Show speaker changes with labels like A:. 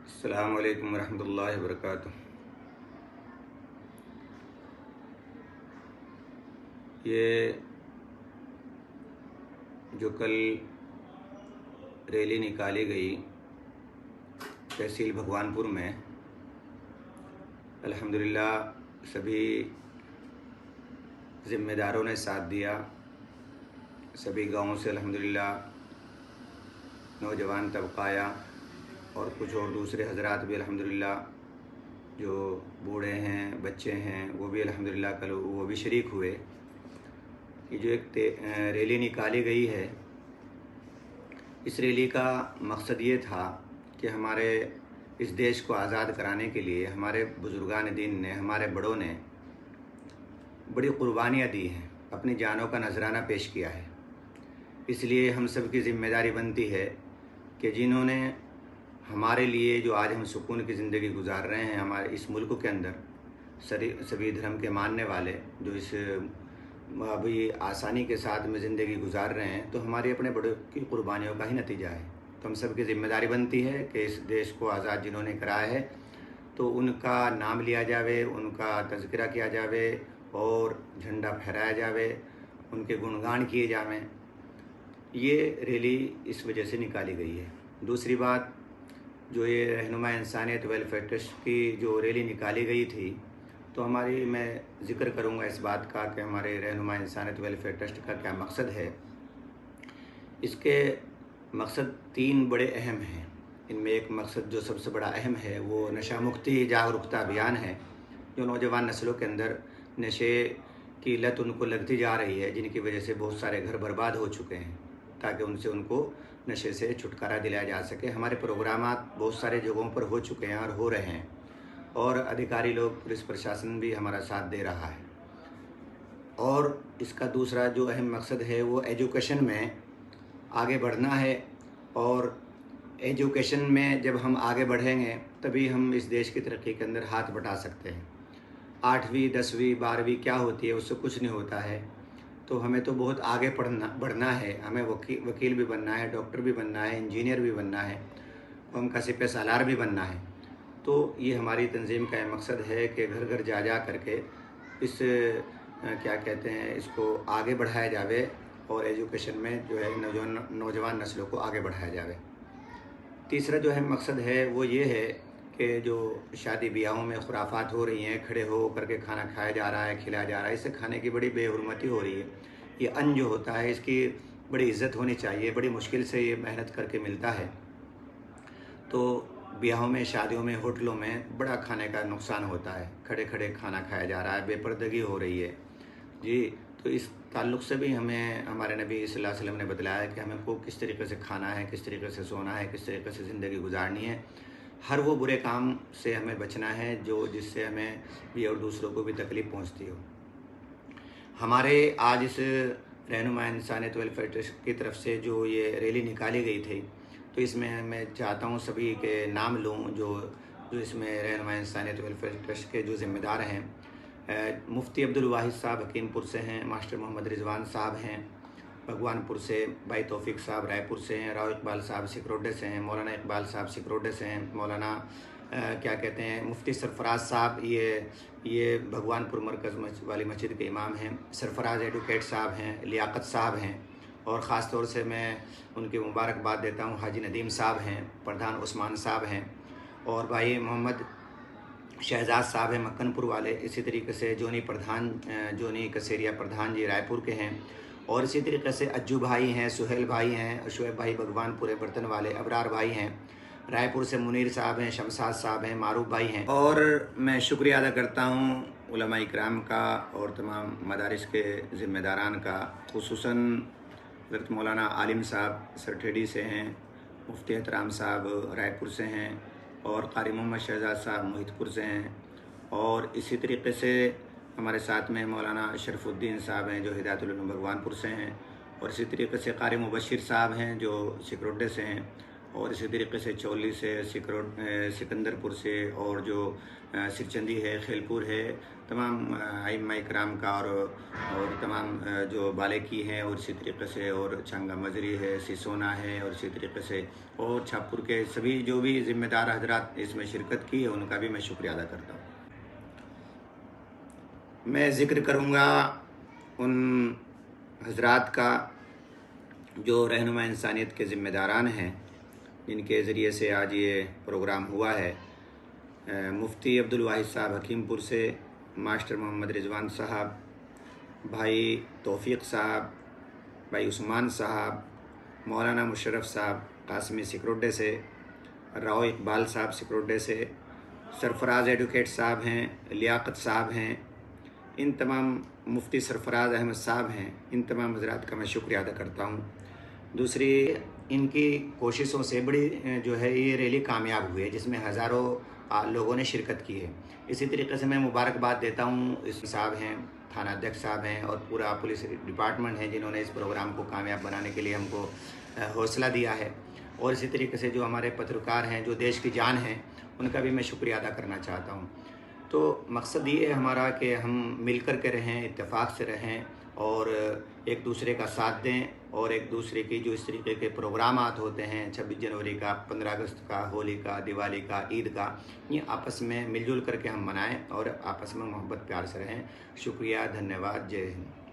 A: السلام علیکم ورحمۃ اللہ وبرکاتہ۔ یہ جو کل ریلی نکالی گئی تحصیل بھگوان پور میں، الحمدللہ سبھی ذمہ داروں نے ساتھ دیا۔ سبھی گاؤں سے الحمدللہ نوجوان طبقہ آیا اور کچھ اور دوسرے حضرات بھی الحمدللہ جو بوڑھے ہیں، بچے ہیں، وہ بھی الحمدللہ کل وہ بھی شریک ہوئے۔ یہ جو ایک ریلی نکالی گئی ہے، اس ریلی کا مقصد یہ تھا کہ ہمارے اس دیش کو آزاد کرانے کے لیے ہمارے بزرگان دین نے، ہمارے بڑوں نے بڑی قربانیاں دی ہیں، اپنی جانوں کا نذرانہ پیش کیا ہے۔ اس لیے ہم سب کی ذمہ داری بنتی ہے کہ جنہوں نے ہمارے لیے جو آج ہم سکون کی زندگی گزار رہے ہیں ہمارے اس ملک کے اندر، سبھی دھرم کے ماننے والے جو اس ابھی آسانی کے ساتھ میں زندگی گزار رہے ہیں، تو ہماری اپنے بڑوں کی قربانیوں کا ہی نتیجہ ہے۔ تو ہم سب کی ذمہ داری بنتی ہے کہ اس دیش کو آزاد جنہوں نے کرایا ہے تو ان کا نام لیا جاوے، ان کا تذکرہ کیا جاوے اور جھنڈا پھہرایا جاوے، ان کے گنگان کیے جاویں۔ یہ ریلی اس وجہ سے نکالی گئی ہے۔ دوسری بات، جو یہ رہنما انسانیت ویلفیئر ٹرسٹ کی جو ریلی نکالی گئی تھی، تو میں ذکر کروں گا اس بات کا کہ ہمارے رہنما انسانیت ویلفیئر ٹرسٹ کا کیا مقصد ہے۔ اس کے مقصد 3 بڑے اہم ہیں۔ ان میں ایک مقصد جو سب سے بڑا اہم ہے وہ نشہ مکتی جاگرکتا ابھیان ہے، جو نوجوان نسلوں کے اندر نشے کی لت ان کو لگتی جا رہی ہے، جن کی وجہ سے بہت سارے گھر برباد ہو چکے ہیں، تاکہ ان کو نشے سے چھٹکارا دلایا جا سکے۔ ہمارے پروگرامات بہت سارے جگہوں پر ہو چکے ہیں اور ہو رہے ہیں، اور ادھیکاری لوگ، پولیس پرشاسن بھی ہمارا ساتھ دے رہا ہے۔ اور اس کا دوسرا جو اہم مقصد ہے وہ ایجوکیشن میں آگے بڑھنا ہے، اور ایجوکیشن میں جب ہم آگے بڑھیں گے تبھی ہم اس دیش کی ترقی کے اندر ہاتھ بٹا سکتے ہیں۔ 8ویں 10ویں 12ویں کیا ہوتی ہے، اس سے کچھ نہیں ہوتا ہے۔ تو ہمیں تو بہت آگے بڑھنا ہے، ہمیں وکیل بھی بننا ہے، ڈاکٹر بھی بننا ہے، انجینئر بھی بننا ہے، قوم کا سپہ سالار بھی بننا ہے۔ تو یہ ہماری تنظیم کا یہ مقصد ہے کہ گھر گھر جا کر کے اس اس کو آگے بڑھایا جاوے، اور ایجوکیشن میں جو ہے نوجوان نسلوں کو آگے بڑھایا جاوے۔ تیسرا جو اہم مقصد ہے وہ یہ ہے کہ جو شادی بیاہوں میں خرافات ہو رہی ہیں، کھڑے ہو کر کے کھانا کھایا جا رہا ہے، کھلایا جا رہا ہے، اس سے کھانے کی بڑی بے حرمتی ہو رہی ہے۔ یہ ان جو ہوتا ہے اس کی بڑی عزت ہونی چاہیے، بڑی مشکل سے یہ محنت کر کے ملتا ہے۔ تو بیاہوں میں، شادیوں میں، ہوٹلوں میں بڑا کھانے کا نقصان ہوتا ہے، کھڑے کھڑے کھانا کھایا جا رہا ہے، بے پردگی ہو رہی ہے جی۔ تو اس تعلق سے بھی ہمیں ہمارے نبی صلی اللہ علیہ وسلم نے بتلایا ہے کہ ہمیں کو کس طریقے سے کھانا ہے، کس طریقے سے سونا ہے، کس طریقے سے زندگی گزارنی ہے۔ ہر وہ برے کام سے ہمیں بچنا ہے جس سے ہمیں بھی اور دوسروں کو بھی تکلیف پہنچتی ہو۔ ہمارے آج اس رہنما انسانیت ویلفیئر ٹرسٹ کی طرف سے جو یہ ریلی نکالی گئی تھی، تو اس میں چاہتا ہوں سبھی کے نام لوں جو اس میں رہنما انسانیت ویلفیئر ٹرسٹ کے جو ذمہ دار ہیں۔ مفتی عبدالواحد صاحب حکیم پور سے ہیں، ماسٹر محمد رضوان صاحب ہیں بھگوان پور سے، بھائی توفیق صاحب رائے پور سے ہیں، راؤ اقبال صاحب سکروڈے سے ہیں، مولانا اقبال صاحب سکروڈے سے ہیں، مولانا مفتی سرفراز صاحب یہ بھگوان پور مرکز والی مسجد کے امام ہیں، سرفراز ایڈوکیٹ صاحب ہیں، لیاقت صاحب ہیں، اور خاص طور سے میں ان کی مبارکباد دیتا ہوں، حاجی ندیم صاحب ہیں، پردھان عثمان صاحب ہیں، اور بھائی محمد شہزاد صاحب ہیں مکن پور والے، اسی طریقے سے جونی کسیریا پردھان جی رائے پور کے ہیں، اور اسی طریقے سے اجو بھائی ہیں، سہیل بھائی ہیں، شعیب بھائی بھگوان پورے برتن والے، ابرار بھائی ہیں، رائے پور سے منیر صاحب ہیں، شمشاد صاحب ہیں، معروف بھائی ہیں۔ اور میں شکریہ ادا کرتا ہوں علماء اکرام کا اور تمام مدارس کے ذمہ داران کا، خصوصاً حضرت مولانا عالم صاحب سرٹھیڈی سے ہیں، مفتی احترام صاحب رائے پور سے ہیں، اور قاری محمد شہزاد صاحب محیط پور سے ہیں، اور اسی طریقے سے ہمارے ساتھ میں مولانا شرف الدین صاحب ہیں جو ہدایت العلوم بھگوان پور سے ہیں، اور اسی طریقے سے قاری مبشر صاحب ہیں جو سکروڈے سے ہیں، اور اسی طریقے سے چولی سے سکندرپور سے اور جو سرچندی ہے خیلپور ہے تمام ائمہ کرام کا اور تمام جو بالیکی ہیں اور اسی طریقے سے اور چنگا مزری ہے سسونا ہے اور اسی طریقے سے اور چھاپور کے سبھی جو بھی ذمہ دار حضرات اس میں شرکت کی ہے ان کا بھی میں شکریہ ادا کرتا ہوں۔ میں ذکر کروں گا ان حضرات کا جو رہنما انسانیت کے ذمہ داران ہیں جن کے ذریعے سے آج یہ پروگرام ہوا ہے۔ مفتی عبدالواحد صاحب حکیم پور سے، ماسٹر محمد رضوان صاحب، بھائی توفیق صاحب، بھائی عثمان صاحب، مولانا مشرف صاحب قاسمی سکروڈے سے، راؤ اقبال صاحب سکروڈے سے، سرفراز ایڈوکیٹ صاحب ہیں، لیاقت صاحب ہیں، ان تمام مفتی سرفراز احمد صاحب ہیں، ان تمام حضرات کا میں شکریہ ادا کرتا ہوں۔ دوسری ان کی کوششوں سے بڑی جو ہے یہ ریلی کامیاب ہوئی ہے جس میں ہزاروں لوگوں نے شرکت کی ہے۔ اسی طریقے سے میں مبارکباد دیتا ہوں اس صاحب ہیں، تھانہ ادھیکش صاحب ہیں اور پورا پولیس ڈپارٹمنٹ ہے جنہوں نے اس پروگرام کو کامیاب بنانے کے لیے ہم کو حوصلہ دیا ہے، اور اسی طریقے سے جو ہمارے پترکار ہیں جو دیش کی جان ہیں ان کا بھی میں شکریہ ادا کرنا چاہتا ہوں۔ تو مقصد یہ ہے ہمارا کہ ہم مل کر کے رہیں، اتفاق سے رہیں اور ایک دوسرے کا ساتھ دیں، اور ایک دوسرے کی جو اس طریقے کے پروگرامات ہوتے ہیں 26 جنوری کا، 15 اگست کا، ہولی کا، دیوالی کا، عید کا، یہ آپس میں مل جل کر کے ہم منائیں اور آپس میں محبت پیار سے رہیں۔ شکریہ، دھنیہ واد، جے ہند۔